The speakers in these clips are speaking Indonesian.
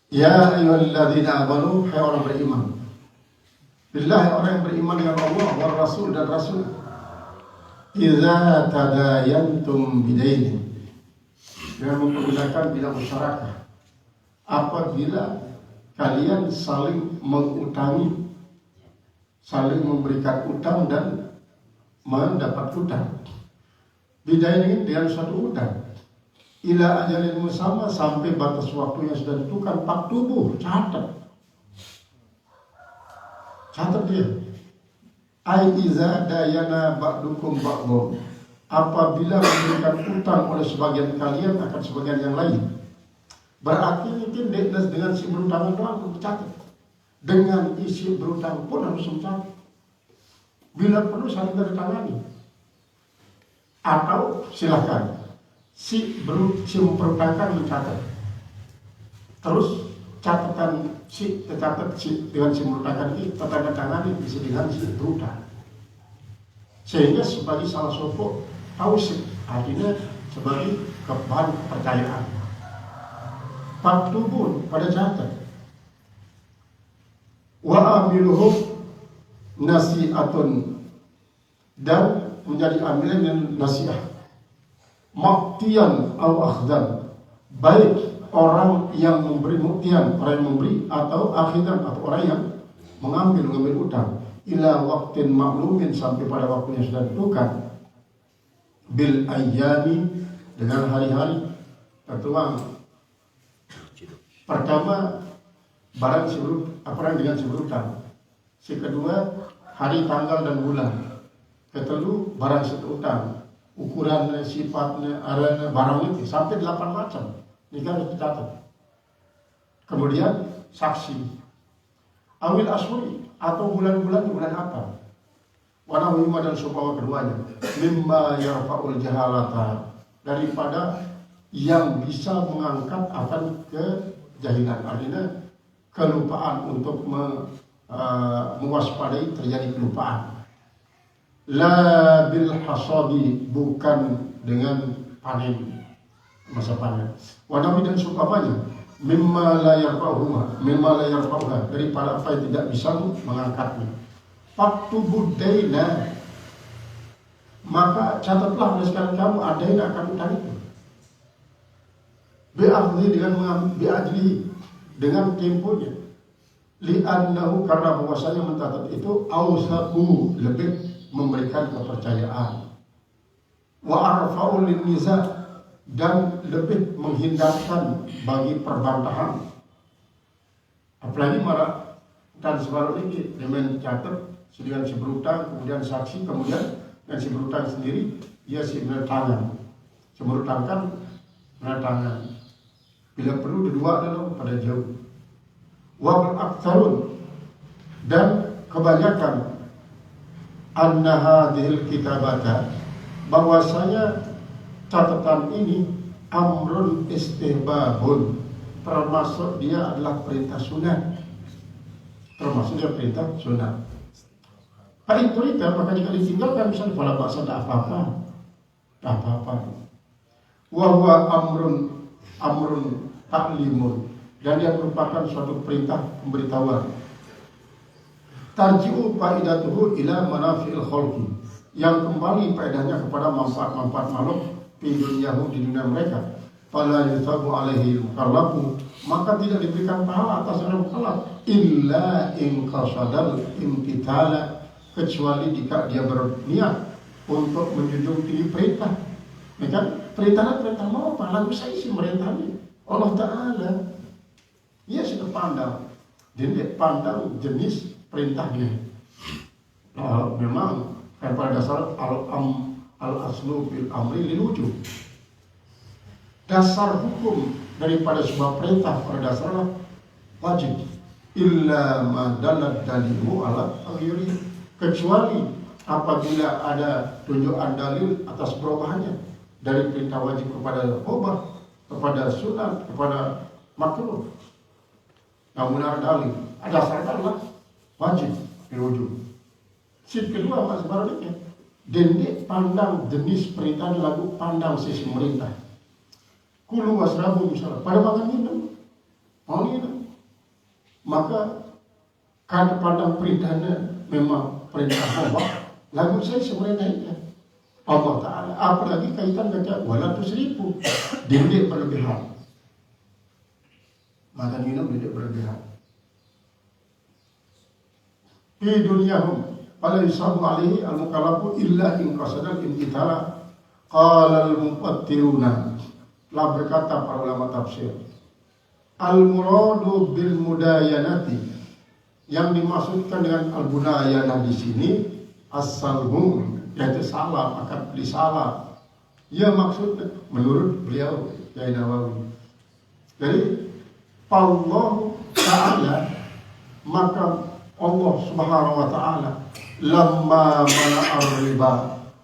Ya ayyuhalladzina amanu, hai orang beriman. Billahi, orang yang beriman dengan Allah wa Rasul dan Rasul. Idza tadayantum bidainin, dengan menggunakan bidang musyarakah. Apabila kalian saling mengutangi, saling memberikan utang dan mendapat utang. Bidain ini dengan suatu utang. Ila ajalin musamma, sampai batas waktu yang sudah ditentukan. Faktubuh, catat dia. Ai iza dayana ba'dukum ba'dhum, apabila memberikan utang oleh sebagian kalian akan sebagian yang lain. Berarti mungkin dengan si berutang doang mencatat, dengan isi berutang pun harus mencatat. Bila perlu saling bertangani, atau silakan si memperutangkan mencatat, terus catatan tercatat dengan si berutangkan ini tanda tangani bisa dengan si berutang, sehingga sebagai salah satu tausik, artinya sebagai bahan kepercayaan. Faktubun, pada catat. Wa amiluhum nasi'atun, dan menjadi amilan yang nasi'ah. Muktian au akhdan, baik orang yang memberi muktian, orang yang memberi, atau akhidan, atau orang yang mengambil utang. Ila waktin maklumin, sampai pada waktu yang sudah ditentukan. Bil ayyami, dengan hari-hari tertuang. Pertama, barang dengan si berutang. Si kedua, hari, tanggal, dan bulan. Ketelu, barang setutang, ukurannya, sifatnya, arahnya, barang itu sampai 8 macam. Ini harus dicatat. Kemudian saksi, awil aswari, atau bulan-bulan apa? Wana wima, dan supawa keduanya. Mimma yarfa'ul jahalata, daripada yang bisa mengangkat akan kejahilan, artinya kelupaan, untuk mewaspadai terjadi kelupaan. La bil hasadi, bukan dengan panen, masa panen. Wanawi, dan supapanya, mimma la yarfa'uha, daripada apa yang tidak bisa mengangkatnya. Faktubud daina, maka catatlah oleh sekalian kamu adain akan utang itu. Bi'adli, dengan temponya. Li'annahu, karena bahwasanya mencatat itu awsaqu, lebih memberikan kepercayaan. Wa arfa'u lin-niza, dan lebih menghindarkan bagi perbantahan. Apalagi marah dan sebaru ini dengan catat dengan si berutang, kemudian saksi, kemudian dengan si berutang sendiri, dia si menetangan. Si berutang kan menetangan. Bila perlu dua dalam pada jauh. Wal aktsarun, dan kebanyakan, anna hadhil kitabata, bahwasanya catatan ini amrun istihbabun, termasuk dia adalah perintah sunat. Termasuk dia perintah sunat. Paling perintah, maka jika ditinggalkan misalnya pada bahasa tak apa-apa. Wa huwa amrun ta'limun, dan dia merupakan suatu perintah pemberitahuan. Tarji'u faidatuhu ila manafi'il khalqi, yang kembali faedahnya kepada manfaat-manfaat makhluk di dunia mereka. Fala yuthabu alaihi mukallafu, maka tidak diberikan pahala atas orang mukallaf illa in qasadal imtithala, kecuali jika dia berniat untuk menjunjung tinggi perintah. Maka perintah mau apa? Lagu saya isi merintahnya Allah Ta'ala. Ia sudah pandang jenis perintahnya. Memang kan pada dasar al-aslu bil amri lil wujub. Dasar hukum daripada sebuah perintah pada dasarnya wajib. Illa ma dalat dalilu ala ghairi, kecuali apabila ada tunjukan dalil atas perubahannya dari perintah wajib kepada mubah, kepada sunat, kepada makruh. Namun ada dalil, ada dasarnya wajib diwujud. Sip kedua mas barunya, dendek pandang jenis perintah lagu pandang sisi merintah. Kulu wasrabu misalnya, pada makan minum, Oh ini, maka karena pandang perintahnya memang perintah Allah, lagu saya sebenarnya Allah Ta'ala. Apalagi kaitan kata wala tusrifu, didik berlebihan. Makan minum didik berlebihan. Di dunyahum fala yusabu alaihi al-mukallafu illa in qasada al-imtithala. Qala al-mufattiruna, telah berkata para ulama tafsir, al-muradu bil mudayanati, yang dimaksudkan dengan al-mudayanah di sini as-salmu, yaitu salam, akad beli salam. Ya maksudnya menurut beliau Kiai Nawawi. Jadi Allah Ta'ala, maka Allah Subhanahu wa Ta'ala lamma mana'ar riba,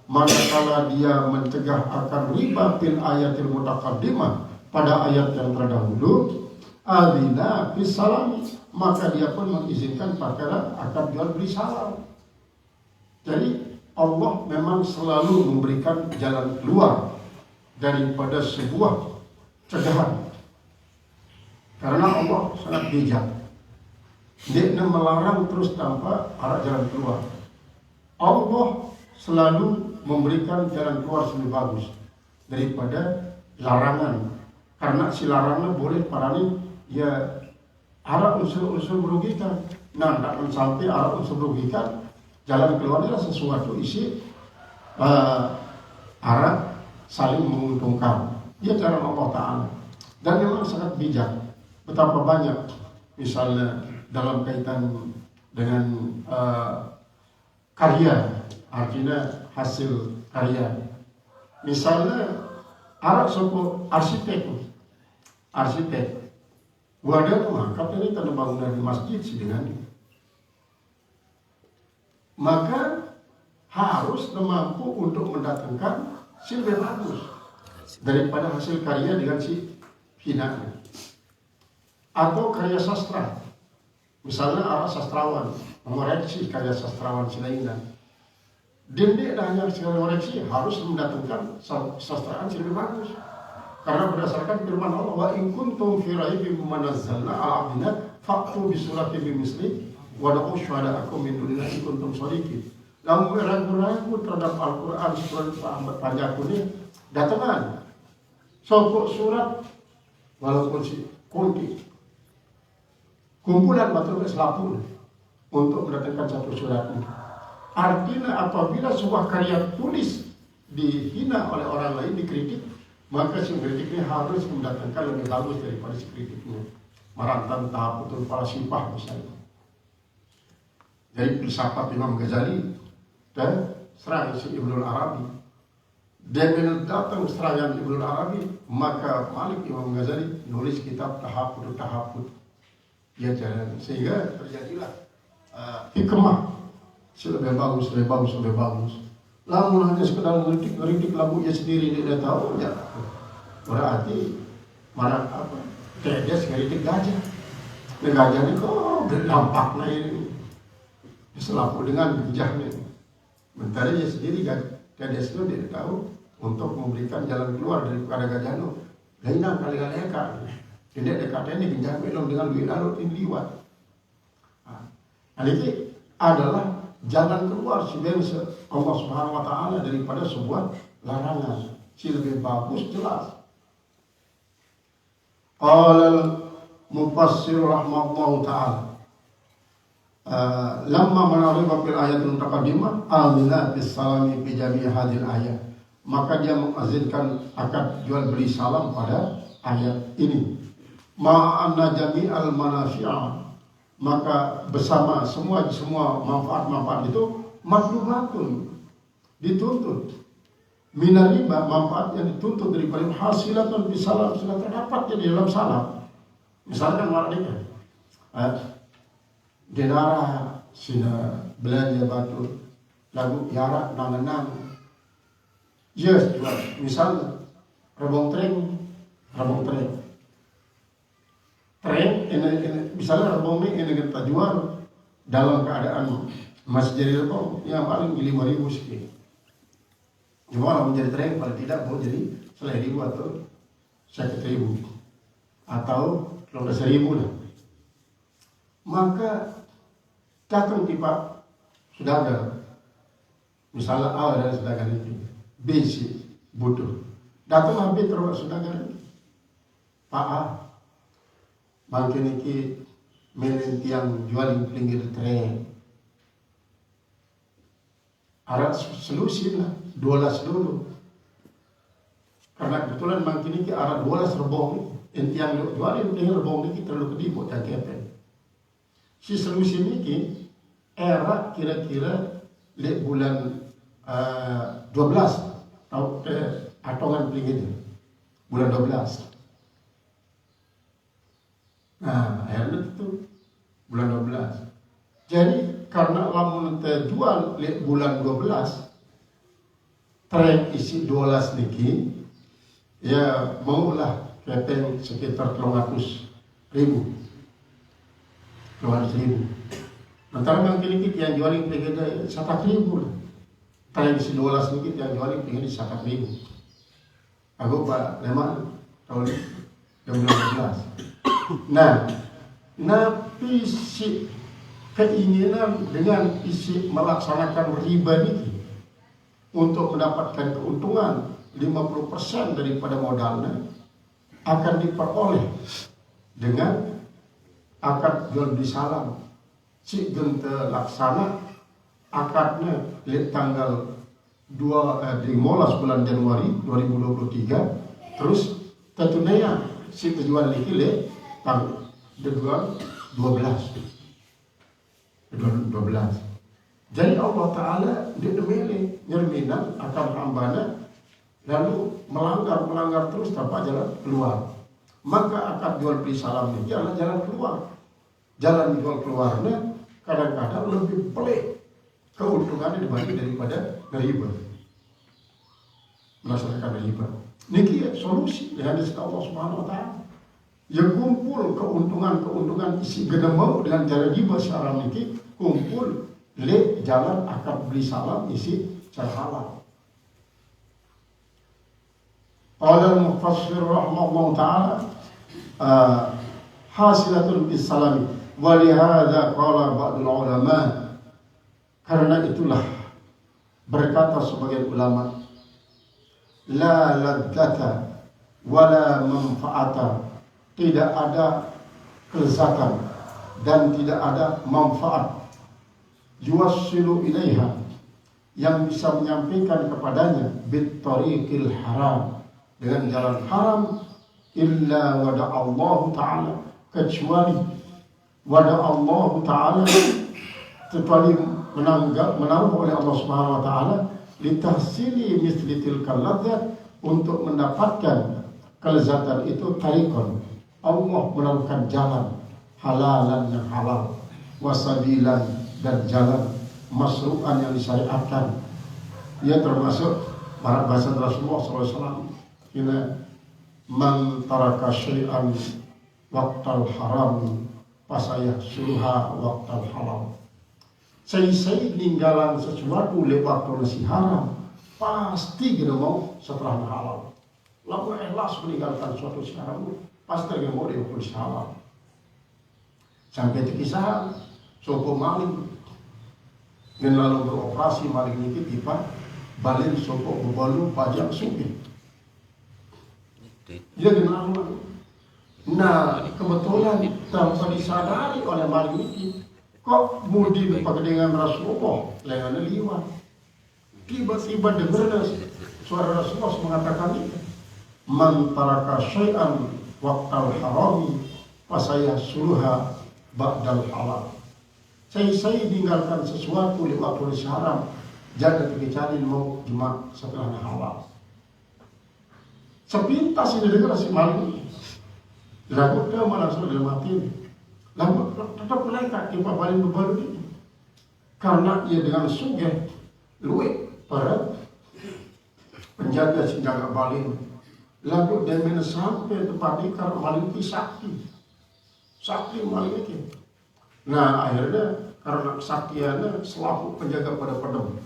manakala dia mencegah akan riba fil ayatil mutaqaddimah, pada ayat yang terdahulu, adina bis salami, maka dia pun mengizinkan perkara akan jual beli salam. Jadi Allah memang selalu memberikan jalan keluar daripada sebuah cegahan, karena Allah sangat bijak. Dia melarang terus tanpa arah jalan keluar. Allah selalu memberikan jalan keluar lebih bagus daripada larangan, karena si larangan boleh parani ya arah unsur-unsur merugikan. Nah, tidak sampai arah unsur merugikan, jalan keluarnya sesuatu isi arah saling menguntungkan. Dia cara Allah Ta'ala, dan memang sangat bijak. Betapa banyak misalnya dalam kaitan dengan karya, artinya hasil karya. Misalnya arah suku arsitek wadah mengangkat ini tanda bangunan di masjid sih dengan ini. Maka harus mampu untuk mendatangkan si lebih bagus daripada hasil karya dengan si hinanya. Atau karya sastra, misalnya arah sastrawan mengoreksi karya sastrawan lainnya. Dia hanya sekali koreksi, harus mendatangkan sastraan yang lebih bagus. Karena berdasarkan firman Allah, wa in kuntum fi raibin mimma nazzalna ala abdina fa'tu bi suratin bimisli wa da'u syuhada'akum min dunillahi in kuntum shadiqin. Lamun ragu-ragu terhadap Al-Quran surat Ahmad Panjaku ini, datangan sopok surat walaupun si kunti kumpulan batu selapun untuk mendatangkan satu surat ini. Artinya apabila sebuah karya tulis dihina oleh orang lain, dikritik, maka si kritik ini harus mendatangkan lebih bagus daripada si kritiknya. Merantan tahap betul para sifah misalnya. Jadi filsafat Imam Ghazali dan serangan si Ibnul Arabi. Dan datang serangan Ibnul Arabi, maka Malik Imam Ghazali nulis kitab tahapud. Ya jalan, sehingga terjadilah hikmah lebih bagus. Lamun hanya sekedar ngeritik lagu dia sendiri, dia tahu ya berarti marah apa? Tedes ngeritik gajah. Gajah ini kok berdampaknya ini selaku dengan gajahnya. Sementara dia sendiri tedes itu dia tahu untuk memberikan jalan keluar daripada gajah itu. Lainnya kali-kali kan. Jadi dekatnya ini genjang belum dengan lalu ini liwat. Nah, ini adalah jalan keluar sebenarnya Allah Subhanahu Wa Taala daripada sebuah larangan. Si lebih bagus jelas. Qala mufassir rahimahullahu taala, lamma manariba fil ayatul mutaqaddimah amina bis salami fi jami' hadhil ayat. Maka dia mengizinkan akad jual beli salam pada ayat ini. Ma'anna jami'al manafi'a, maka bersama semua manfaat-manfaat itu maklumatun dituntut. Minar riba, manfaat yang dituntut daripada hasilatun bisalam, sudah terdapat di dalam salam. Misalkan warnanya denara sina belanja batu lagu yarak nangenang. Yes, misalnya rebong tren. Tren ini misalnya rebong ini kita jual dalam keadaan masih jadi rebong yang paling 5.000 sekian. Cuma menjadi tren paling tidak mau jadi 1.000 atau 1.000 atau 15.000 lah. Maka datang tiba saudara, misalnya A dari saudara ini, B si butuh, datang B terus saudara ini, Pak A, bangkit ini melen tiang jualin pinggir tren, arah solusi lah, 12 dulu, karena kebetulan bangkit ini arah 12 rebong, tiang jualin pinggir rebong ini terlalu kedibut dan kepen. Si solusi ini era kira-kira di bulan 12 atau atongan pelingin bulan 12. Nah, akhirnya itu bulan 12. Jadi karena lamun jual di bulan 12 trek isi 12 niki ya maulah kepeng sekitar 300.000. 200.000. Ntar bang kini kita yang jualin pengen 100.000 lah. Tanya di 12 ini kita yang jualin pengen 100.000. Aku pak lemah tahun 2012. Nah, napi si keinginan dengan isi melaksanakan riba ini untuk mendapatkan keuntungan 50% daripada modalnya akan diperoleh dengan akad jual beli salam. Si gente laksana akadnya di tanggal 15 bulan Januari 2023, terus tentunya si penjual ini tanggal 12. Jadi Allah Ta'ala dia memilih nyerminan akan hambanya, lalu melanggar terus tanpa jalan keluar. Maka akad jual beli salam ini adalah jalan keluar. Jalan jual keluarnya kadang-kadang lebih pelik keuntungannya dibanding daripada riba. Melaksanakan riba. Niki solusi yang hadis Allah Subhanahu wa taala. Yang kumpul keuntungan isi gedemau dengan cara riba secara niki kumpul le jalan akad beli salam isi cara halal. Qala al-mufassir rahimahullah ta'ala hasilatun bis salami wa lihadza qala ba'dul ulama, karena itulah berkata sebagian ulama, la ladzata wala manfaata, tidak ada kelezatan dan tidak ada manfaat yuwassilu ilaiha, yang bisa menyampaikan kepadanya bittariqil haram, dengan jalan haram, illa wada Allah Ta'ala, kecuali wada Allah Ta'ala, kecuali menanggung oleh Allah Subhanahu wa Ta'ala litahsili misli tilkal ladzat, untuk mendapatkan kelezatan itu tarikon. Allah menaruhkan jalan halalan yang halal, wasabilan dan jalan masru'an yang disyariatkan. Ia termasuk bahasa Rasulullah SAW, ila man taraka syai'an waqtal haram fasayah suruha waqtal halal. Saya ninggalan sesuatu lewat waktu haram, pasti kita mau setelah halal. Lalu ikhlas meninggalkan suatu haram, pasti kita mau di waktu halal. Sampai kisah sopo maling dan lalu beroperasi maling ini tiba balik sopo berbalu pajak suki. Dia kenal. Nah, kebetulan tanpa disadari oleh maling ini, kok mudi pakai dengan Rasulullah, lengannya liwat. Tiba-tiba dengar suara Rasulullah mengatakan ini, man taraka syai'an waqtal harami fasaya suruha ba'dal halal. Saya tinggalkan sesuatu di waktu haram, jangan dikecuali mau jemaah setelah halal. Sepintas ini dengar si maling, lalu dia langsung dia mati. Lalu tetap mereka tiba balik berbalu ini, karena ia dengan sugih luwih para penjaga senjata balik. Lalu dia sampai tempat ini karena maling itu sakti maling itu. Nah akhirnya karena kesaktiannya selaku penjaga pada pedang,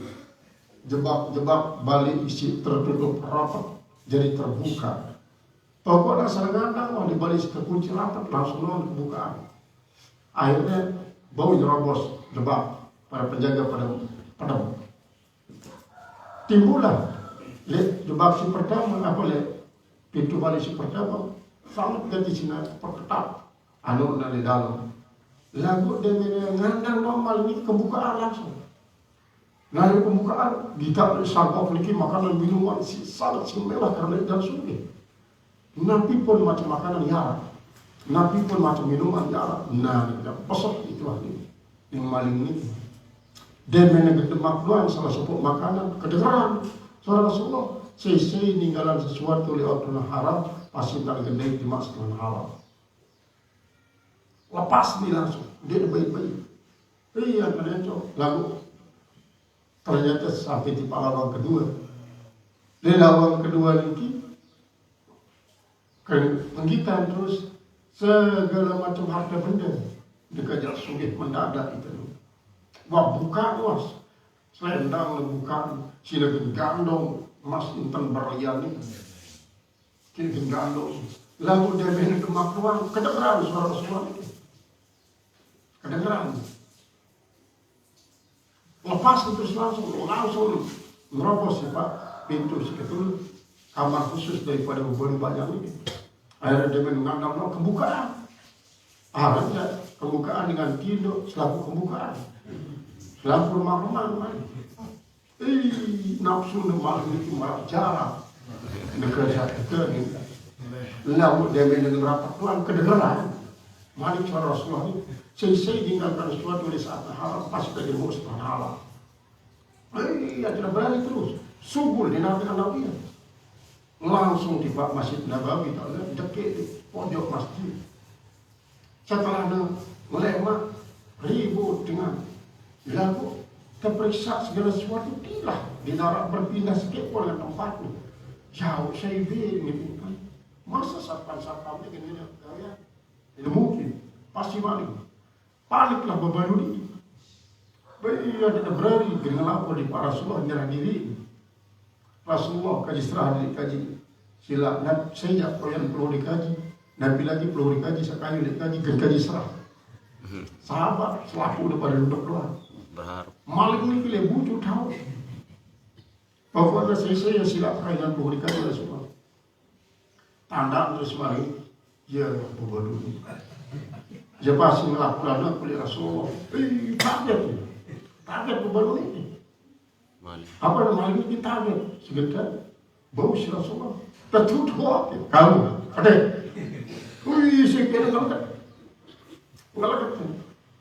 jebak balik isi tertutup rapat, jadi terbuka. Pokoknya Dengar serangandang, wah dibalik kekunci rapat, langsung nol kebukaan. Akhirnya bau nyerobos jebak para penjaga padam. Timbullah jebak si pertama, pintu balik si pertama, sangat ganti sinar perketat. Anu di dalam. Lagu dia ngandang normal ini kebukaan langsung. Lalu pembukaan kita sangkau lagi makanan minuman sangat mewah karena dan sugih. Nabi pun macam makanan ya, Nabi pun macam minuman ya. Nah, pesok itu ini yang maling ini. Dia menegak doang salah satu makanan kedengaran suara Rasulullah. Sisi ninggalan sesuatu lewat haram pasti tak gede dimasukkan haram. Lepas nih langsung dia baik-baik. Iya ternyata lalu ternyata sampai di lawang kedua. Di lawang kedua ini penggitan terus segala macam harta benda dikejar sugih mendadak itu. Wah buka luas, selendang bukan, sila gandong emas intan berlian itu, sila gandong. Lalu dia beri kemakluan, kedengeran suara itu, kedengeran. Lepas terus langsung merobos ya Pak pintu seketul kamar khusus daripada beban banyak ini. Akhirnya dia mengandang kebukaan. Akhirnya kebukaan dengan tidur selaku kebukaan. Selaku rumah-rumah. Nafsu nemah ini marah jarak. Negara ini. Lalu dia dengan rapat Tuhan kedengeran. Malik suara Rasulullah ini. Saya tinggalkan sesuatu di saat haram pasti dari musuh halal. Ya tidak berani terus. Subul di Nabi. Langsung di Pak Masjid Nabawi, dekat di pojok masjid. Setelah melema ribut dengan lalu terperiksa segala sesuatu tidak dilarang berpindah sedikit pun dengan tempatnya. Jauh saya ini masa satpam ini gaya tidak mungkin pasti paniklah beban ini. Baik tidak berani dengan apa di para Rasulullah nyerah diri. Rasulullah kaji serah dikaji sila saya yang perlu dikaji Nabi lagi perlu dikaji sekali dikaji kaji serah sahabat selaku daripada duduk doang berharap maling ini pilih butuh tahu pokoknya saya sila yang perlu dikaji Rasulullah tanda terus mari ya bodoh ya pasti melakukan pilih Rasulullah kaget bodoh ini apa namanya ini target sebentar bau si Rasulullah tertutup kamu ada saya kira nggak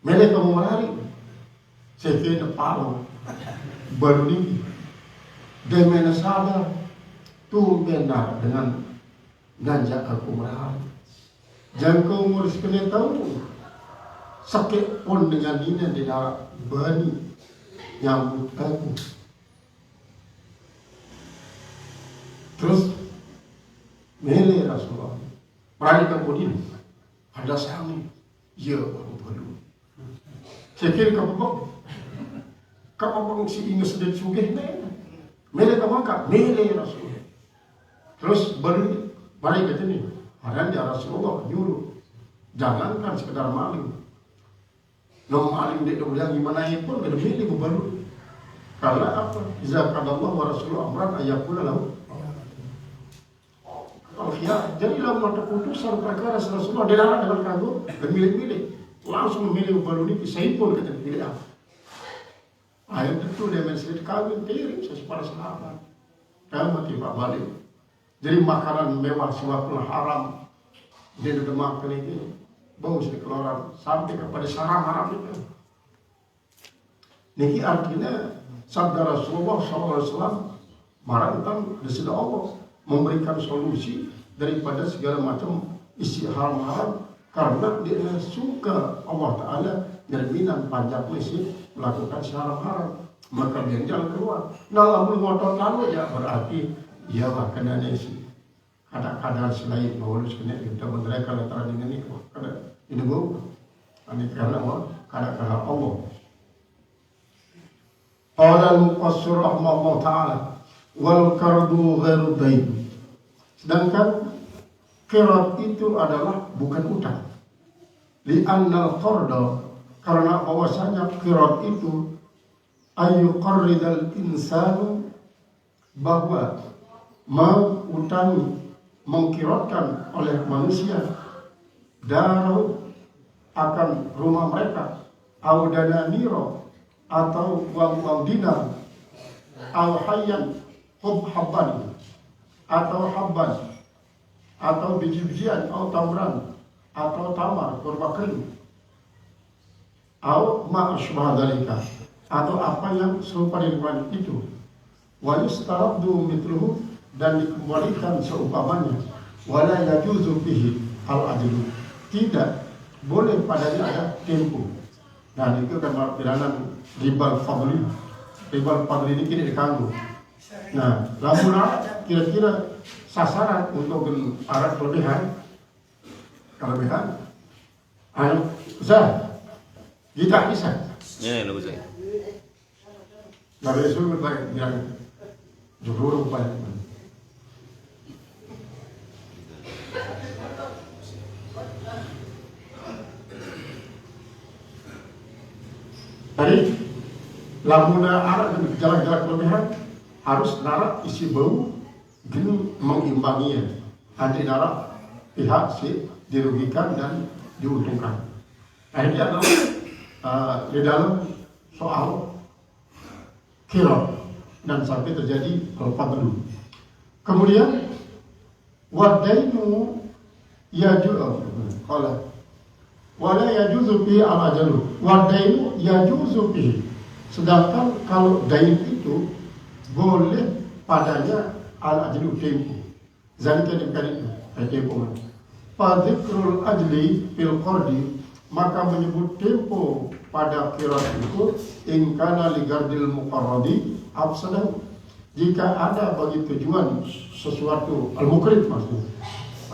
melek kamu lari saya kira palau baru ini dia mana sadar tuh benar dengan ngajak aku merahari jangan kau ngurus kena tahu sakit pun dengan ini tidak berani nyambut aku. Terus mele Rasulullah berani kemudian ada sami ya baru saya kira kamu si ingat sedih sugih mele kamu angkat mele Rasulullah terus baru balik ke sini ada Rasulullah nyuruh jangankan sekedar maling maling dia bilang gimana pun kada mele baru karena apa iza qadallahu wa rasuluhu amran ayakula lahu ya, jadi dalam keputusan perkara Rasulullah dilarang dengan kagum dan milik-milik langsung memilih baru ini saya pun kata pilih apa ayat itu dia menselit kawin kirim sesuatu sahabat kamu tiba balik jadi makanan mewah suatu haram dia sudah makan ini bau sekeluaran sampai kepada sarang haram itu niki artinya sabda Rasulullah SAW marah tentang disitu Allah memberikan solusi daripada segala macam isi haram-haram karena dia suka Allah Ta'ala nyerminan pajak mesti melakukan haram-haram maka dia jangan keluar nah ngotot lalu ya berarti ya kena nasi kadang-kadang selain mengurus kena kita mereka antara dengan itu karena ini bau ini karena kadang-kadang Allah qala al-muqassir rahimahullah ta'ala wal kardu ghairu dain sedangkan Qirat itu adalah bukan utang. Li'annal qarda, karena bahwasanya qirat itu ayyuqarridal insanu, bahwa mengutangi, mengkiratkan oleh manusia darahu, akan rumah mereka, au dananiro, atau uang-uang dinar, au hayyan habban, atau habban, atau biji-bijian, atau tamran, atau tamar, kurma kering, atau ma'asybah dalika, atau apa yang serupa dengan itu. Wa yustarabdu mithluhu, dan dikembalikan seumpamanya. Wala yajuzu bihi al-adlu, tidak boleh padanya ada tempo. Nah, itu kan peranan ribal fadli. Ribal fadli ini kini dikanggu. Nah, lamun kira-kira sasaran untuk arat kelebihan, Zah, kita bisa. Ya, lu Zah. Nabi Rasul berbaik bilang jujur banyak. Tadi lamuna arak dan gejala-gejala kelebihan harus narak isi bau gini mengimbanginya. Nanti narak pihak si dirugikan dan diuntungkan. Nah, ini adalah di dalam soal qirat dan sampai terjadi al-fadlu. Kemudian wadainu qala wala yajuzu bihi al-ajalu, wadainu yajuzu bihi. Sedangkan kalau dain itu boleh padanya al-ajalu tempo. Zalika demikian itu tempo. Fadhikrul ajli fil qardi, maka menyebut tempo pada qirat itu in kana li gardil muqarradi afsadahu, jika ada bagi tujuan sesuatu al-muqrid, maksudnya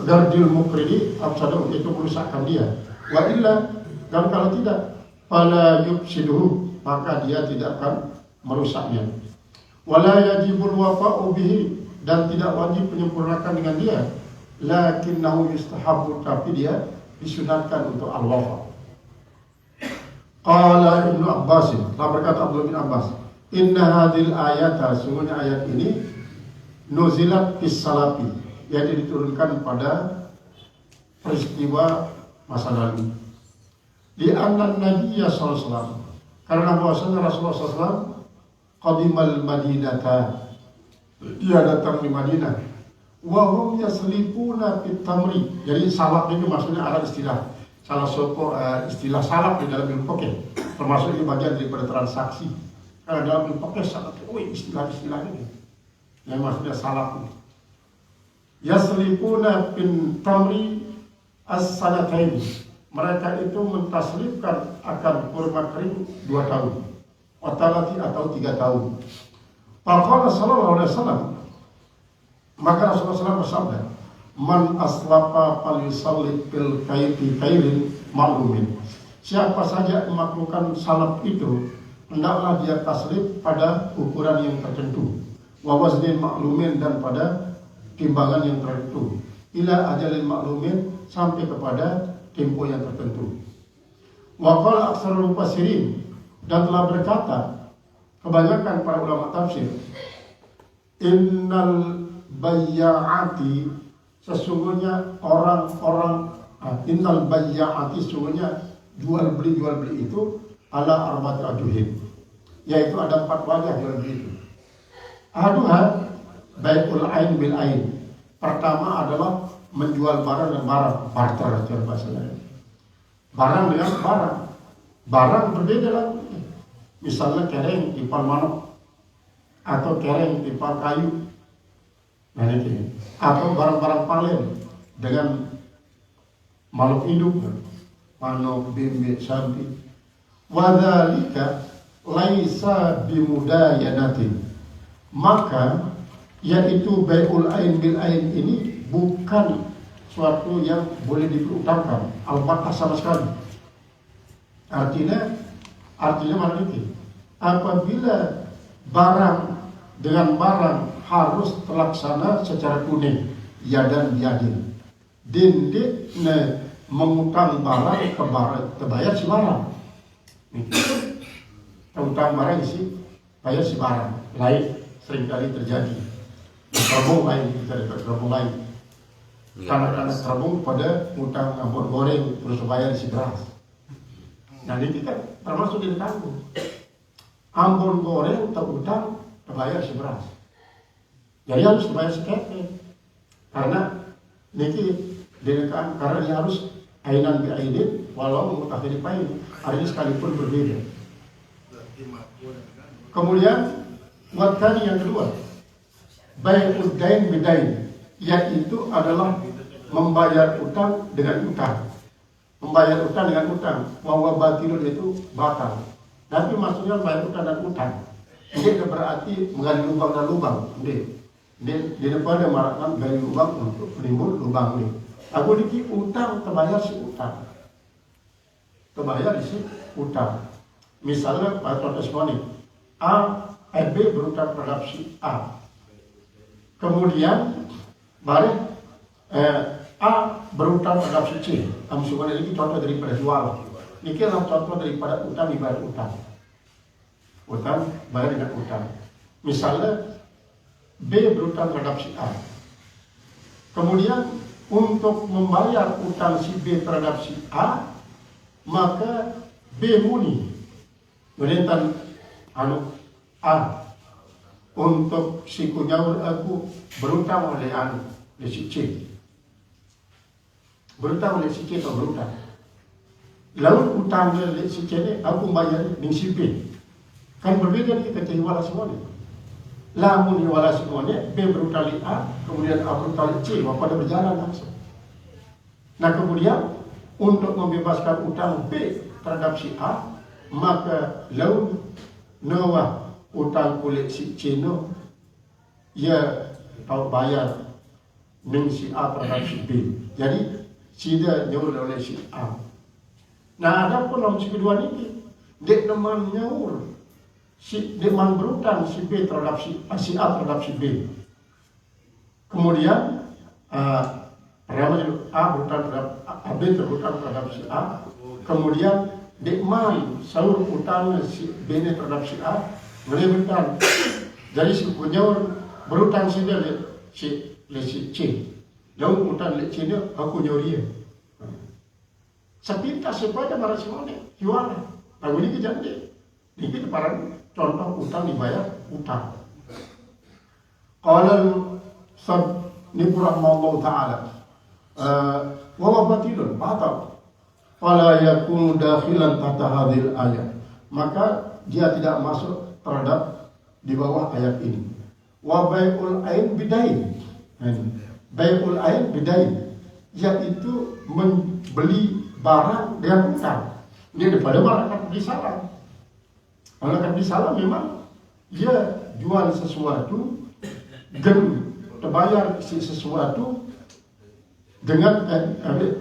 gardil muqridi afsadahu, itu merusakkan dia. Wa illa, dan kalau tidak, fala yufsiduhu, maka dia tidak akan merusaknya. Wala yajibul wafa'u bihi, dan tidak wajib menyempurnakan dengan dia. Lakinnahu yustahabbu, tapi dia disunatkan untuk al-wafa. Qala Ibnu Abbas, telah berkata Abdullah bin Abbas, inna hadhil ayata, sungguhnya ayat ini nuzilat fis salafi, yaitu diturunkan pada peristiwa masa lalu. Di anna Nabiya sallallahu alaihi wasallam, karena bahwasanya Rasulullah SAW qadimal Madinata, dia datang di Madinah. Wa hum yaslipuna fit tamri, jadi salap itu maksudnya ada istilah salah satu istilah salap di dalam ilmu fikih, termasuk di bagian daripada transaksi. Karena dalam ilmu fikih sangat istilah-istilah ini yang maksudnya salap. Yaslipuna fin tamri as-sanatayn, mereka itu mentaslipkan akan kurma kering 2 tahun, watalati atau 3 tahun. Faqala sallallahu alaihi wasallam, maka Rasulullah SAW bersabda, man aslafa falyusalli bil kailin ma'lumin, siapa saja yang melakukan salaf itu hendaklah dia taslip pada ukuran yang tertentu, wa waznin ma'lumin, dan pada timbangan yang tertentu, ila ajalin ma'lumin, sampai kepada tempo yang tertentu. Wa qala aktsarul mufassirin, dan telah berkata kebanyakan para ulama tafsir, innal bayya'ati, sesungguhnya orang-orang, innal bayya'ati, sesungguhnya jual beli itu ala arba'ati ajuhin, yaitu ada 4 wajah jual beli itu. Ahaduha bai'ul ain bil ain, pertama adalah menjual barang dan barang, barter cara bahasa lain. Barang dengan barang, barang berbeda lagi. Misalnya kereng tipal manok, atau kereng tipal kayu, nah ini, atau barang-barang palen dengan makhluk hidup, manok, bebek, sapi. Wadzalika laisa bimudayanatin, maka yaitu bai'ul ain bil ain ini bukan suatu yang boleh diperutangkan, albatah sama sekali. Artinya mana ini? Apabila barang dengan barang harus terlaksana secara kuning, yadan biyadin, Dindik ne mengutang barang ke barang terbayar si barang. Utang barang si bayar si barang. Lain seringkali terjadi. Terabung lain kita dapat terabung lain. Karena terabung pada utang ambon goreng terus bayar si beras. Nah ini kan termasuk di tanggung. Ambon goreng atau utang terbayar si beras. Jadi harus dibayar si kepe. Karena niki dekat karena dia harus ainan bi ainin walau mutakhir pain. Hari ini sekalipun berbeda. Kemudian buatkan yang kedua, bai'ud dain bidain, yaitu adalah membayar utang dengan utang. Membayar utang dengan utang, bahwa batilun itu batal. Tapi maksudnya membayar utang dan utang. Ini berarti menggali lubang dan lubang. Di depan ada marakan gali lubang untuk menimbul lubang ini. Aku diki utang terbayar si utang. Terbayar si utang. Misalnya pada contoh semuanya, B berutang terhadap si A. Kemudian balik A berutang terhadap si C. Misalnya ini contoh daripada jual. Ini adalah contoh daripada utang dibayar utang. Utang bayar dengan utang. Misalnya B berutang terhadap si A. Kemudian untuk membayar utang si B terhadap si A, maka B muni merintah A untuk si kunyaur aku berutang oleh si C. Berutang oleh si C atau berutang. Lalu utang oleh si C ini aku bayar dengan si B. Kan berbeda nih kata wala semuanya. Lamun wala semuanya B berutang oleh A, kemudian A berutang oleh C, maka pada berjalan langsung. Nah kemudian untuk membebaskan utang B terhadap si A, maka lalu nawa utang kulit si C no, ia tahu bayar dengan si A terhadap si B. Jadi si dia nyaur oleh si A. Nah ada pun dalam si kedua ini, dia teman nyaur. Si deman berutang si B terhadap si A terhadap si B. Kemudian A berutang terhadap B berutang terhadap si A. Kemudian deman saur utang si B terhadap si A melebihkan. Jadi si penyaur berutang si dia si C. Lalu utang le C dia aku nyaur dia. Sepintas sepada marah semuanya juara. Lagu ini kejadian. Ini para contoh utang dibayar utang. Kalau ini rahmatullah ta'ala wa batilun batal fala yakunu dakhilan tahta hadhil ayat, maka dia tidak masuk terhadap di bawah ayat ini. Wa bai'ul ain bidain, bai'ul ain bidain, yaitu membeli barang dengan utang. Ini daripada barang akan disalah. Kalau akan disalah memang dia jual sesuatu dan terbayar sesuatu dengan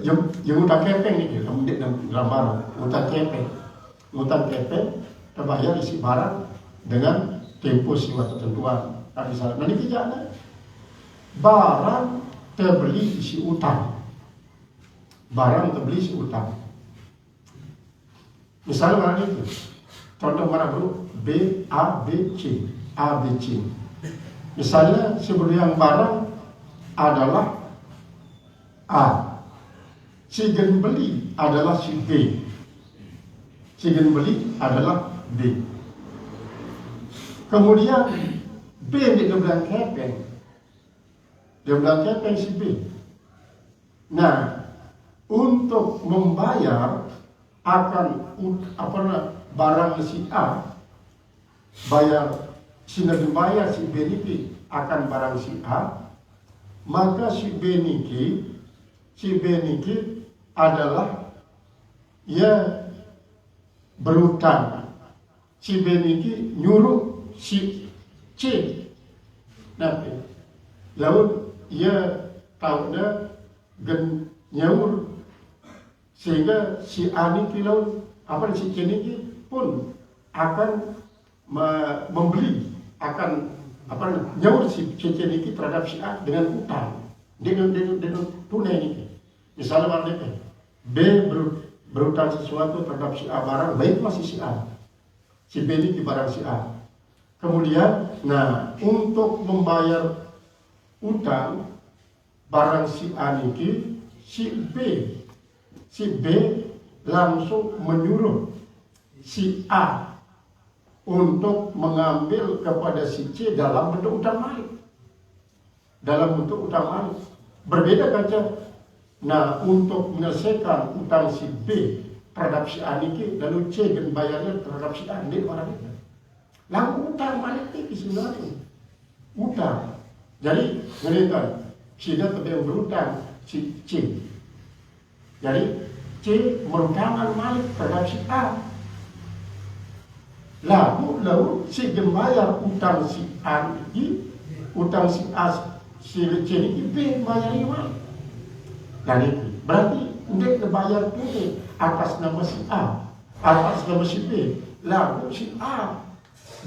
yang utang kepeng ini dalam barang utang kepeng terbayar isi barang dengan tempo siwa tertentuan. Tadi salah. Nanti kerjanya barang terbeli isi utang, barang terbeli isi utang. Misalnya barang itu, contoh mana bro, B A B C. Misalnya sebelum barang adalah A, si beli adalah si B, si beli adalah B. Kemudian B dia bilang kepeng si B. Nah, untuk membayar akan barang si A, bayar si bayar si B niki akan barang si A, maka si B niki adalah ya berutang. Si B niki nyuruh si C. Nah, lalu ia tahu dah nyaur sehingga si A niki lalu si C niki pun akan membeli, akan nyaur si C niki terhadap si A dengan utang, dengan tunai niki. Misalnya warnanya B berutang sesuatu terhadap si A barang, baik masih si A. Si B ini di barang si A. Kemudian, nah untuk membayar utang barang si A niki, si B langsung menyuruh si A untuk mengambil kepada si C dalam bentuk utang malik. Dalam bentuk utang malik. Berbeda kaca. Nah, untuk menyelesaikan utang si B terhadap si A niki, lalu C dan bayarnya terhadap si A ini orang itu. Lalu utang malik ini sebenarnya utang. Jadi, ngelihat si D yang berutang si C. Jadi C merutangkan malik terhadap si A. Lalu si bayar utang si A ini, utang si A si C ini B bayarnya malik. Dan itu berarti dia bayar ini atas nama si A, atas nama si B. Lalu si A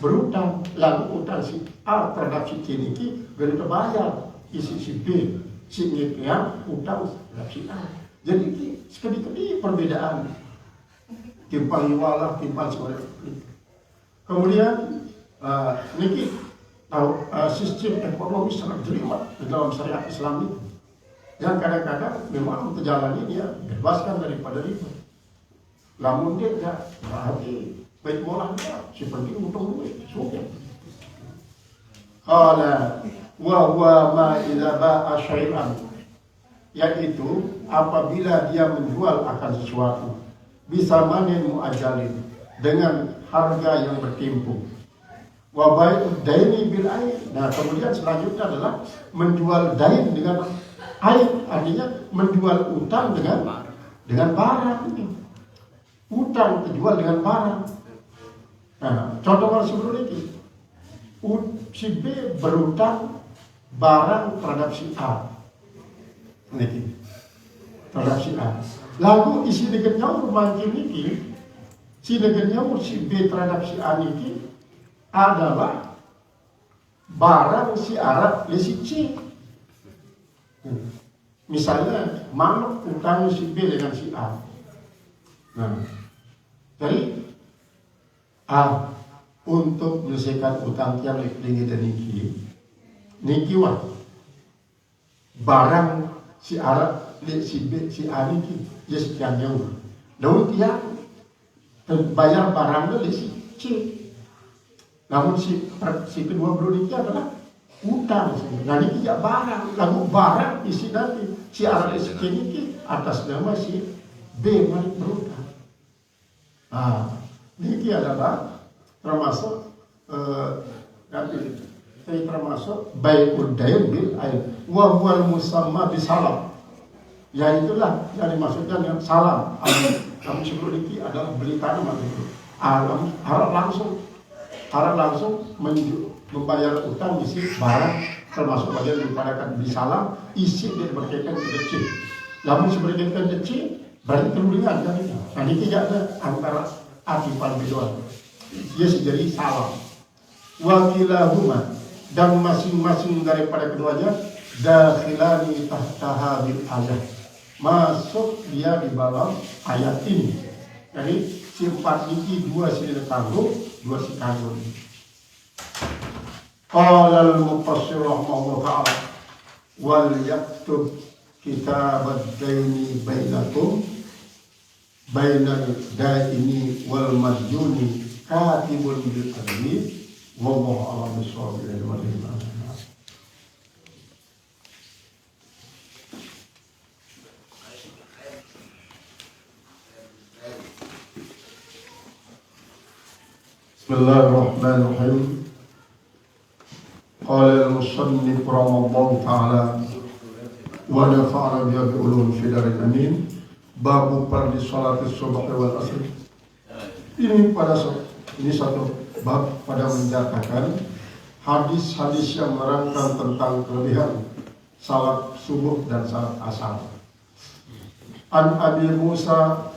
berutang, lalu utang si A terhadap si C ini belum terbayar. Isi si B, si yang utang terhadap si A. Jadi sekali-kali perbedaan timpal iwalah, timpal sekolah. Kemudian niki tahu sistem ekonomi sangat jelimet di dalam syariat Islam itu. Yang kadang-kadang memang terjalani dia bebaskan daripada riba. Namun dia tidak berarti baik molah dia, si penting untung duit, sudah. Qala wa huwa ma idza ba'a syai'an, yaitu apabila dia menjual akan sesuatu bisa manin muajalin dengan harga yang bertimpu. Wa bai'ud daini bil ain. Nah, kemudian selanjutnya adalah menjual dain dengan ain, artinya menjual utang dengan barang ini. Utang terjual dengan barang. Nah, contoh sebelum ini, si B berutang barang terhadap si A. Niki. Terhadap si A. Lalu isi dengan nyaur mancing niki, si dengan nyaur si B terhadap si A niki adalah barang si A le si C. Misalnya manuk utang si B dengan si A. Nah, jadi A untuk menyelesaikan utang yang tinggi dan niki wah barang si A si B si A niki ya sekian jauh. Daun tiang bayar barangnya si C. Namun si kedua bro niki adalah utang. Nah ini tidak barang, lalu barang isi nanti si A si C niki atas nama si B malik berutang. Nah, niki adalah termasuk termasuk bai'ud dain bil ain wa huwal musamma bisalam, yaitulah yang dimaksudkan yang salam. Kami sebelum ini adalah beli tanah itu harap langsung membayar utang isi barang termasuk bagian daripada bisalam isi dia berkaitan dengan C. Namun berkaitan dengan C berarti terlulingan kan itu. Nah ini tidak ada antara atifan biduan. Dia jadi salam. Wakilahuma, dan masing-masing daripada keduanya dakhilani tahta hadil ayat, masuk dia di dalam ayat ini. Jadi sifat ini dua si tangguh, dua si tangguh. Qala al-mufassir rahimahullah ta'ala wal yaktub kitabad daini bainakum bainal daini wal madjuni katibun bil adli wallahu a'lam bishawab. Bismillahirrahmanirrahim. Qala al-musannif rahimahullah ta'ala wa nafa'ana biha bi ulum fi daril amin. Babu fardhi sholati subh wal asr. Ini satu bab pada menjatuhkan hadis-hadis yang menerangkan tentang kelebihan salat subuh dan salat asar. An Abi Musa